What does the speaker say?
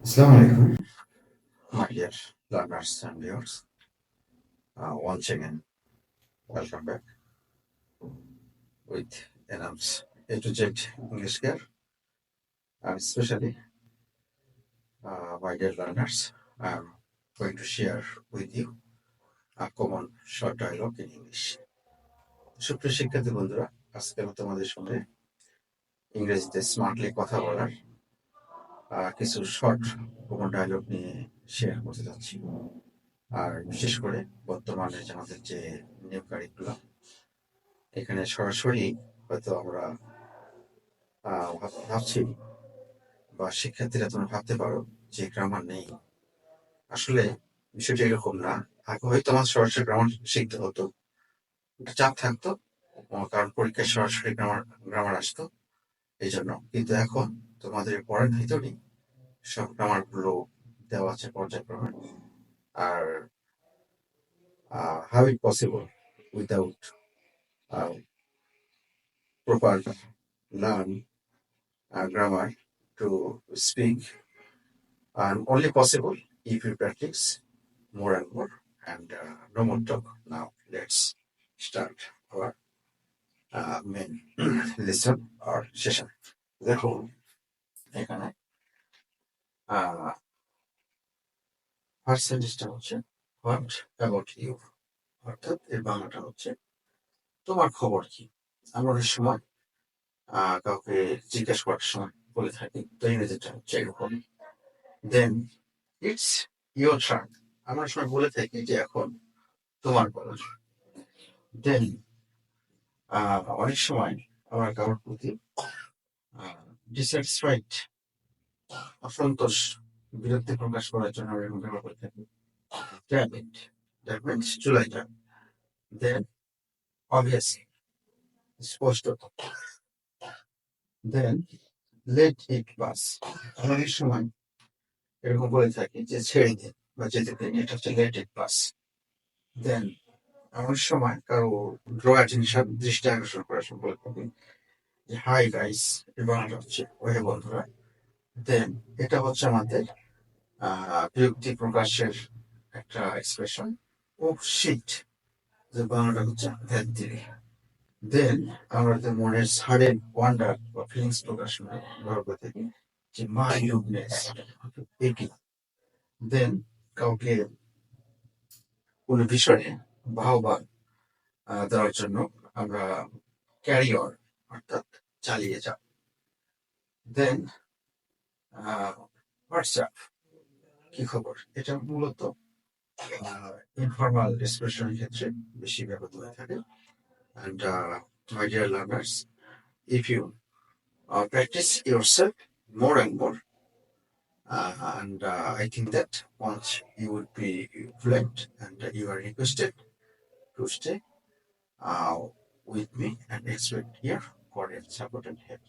Assalamu alaikum, my dear learners and viewers. Once again, welcome back with Enam's A to Z English Care. And especially, my dear learners, I'm going to share with you a common short dialogue in English. সুপ্রিয় শিক্ষার্থী বন্ধুরা, আজকে আমি তোমাদের সঙ্গে ইংরেজিতে smartly কথা বলার কিছু শর্ট কমন ডায়লগ নিয়ে শেয়ার করতে যাচ্ছি। আর বিশেষ করে বর্তমানে যে আমাদের যে নিউ কারিকুলাম, এখানে সরাসরি হয়তো আমরা ভাবছি বা শিক্ষার্থীরা তোমরা ভাবতে পারো যে গ্রামার নেই। আসলে বিষয়টা এরকম না। আগে হয়তো আমার সরাসরি গ্রামার শিখতে হতো, চাপ থাকতো, কারণ পরীক্ষায় সরাসরি গ্রামার আসতো এই জন্য। কিন্তু এখন তোমাদের পড়ার ভিতরেই সব গ্রামার গুলো দেওয়া আছে পর্যায়ক্রমে। আর how it possible without proper learn grammar to speak, and only possible if you practice more and more. And no more talk. Now let's start our main lesson or session. দেখো এখানে first সেন্টেন্সটা হচ্ছে what about you, অর্থাৎ এর বাংলাটা হচ্ছে তোমার খবর কি। আমরা অনেক সময় কাউকে জিজ্ঞেস করার সময় বলে থাকি, তো ইংরেজিটা হচ্ছে এরকম। দেন ইটস ইয়োর টার্ন, আমরা সময় বলে থাকি যে এখন তোমার বলা। দেন অনেক সময় আমরা কারোর প্রতি ডিস্যাটিসফাইড, অসন্তোষ, বিরক্তি প্রকাশ করার জন্য আমরা এরকম ব্যবহার করে থাকি। ড্যাম ইট, দ্যাট মিনস চুলাই যান। দেন অবভিয়াসলি, স্পষ্টত। দেন লেট ইট পাস, অনেক সময় এরকম বলে থাকি যে ছেড়ে দিন বা যেতে দিন, এটা হচ্ছে লেট ইট পাস। দেন অনেক সময় কারো ড্র অ্যাটেনশন, দৃষ্টি আকর্ষণ করার সময় বলে থাকি যে হাই গাইস, এবং এটা হচ্ছে ওহে বন্ধুরা। দেন এটা হচ্ছে আমাদের বিরক্তি প্রকাশের একটা এক্সপ্রেশন। ও শিট, যে বাংলাটা হচ্ছে ধ্যান দিলে। দেন আমরা মনের সাডেন ওয়ান্ডার বা ফিলিংস প্রকাশ ব্যবহার করে থাকি যে মাই গুডনেস, এটি। দেন কাউকে কোনো বিষয়ে বাহবা দেওয়ার জন্য আমরা ক্যারি অন, অর্থাৎ চালিয়ে যাও। দেন হোয়াটসঅ্যাপ, কি খবর, এটা মূলত ইনফর্মাল এক্সপ্রেশনের ক্ষেত্রে বেশি ব্যবহৃত হয়ে থাকে। And my dear learners, if you practice yourself more and more, and I think that once you would be fluent, and you are requested to stay with me and expect here for support and help.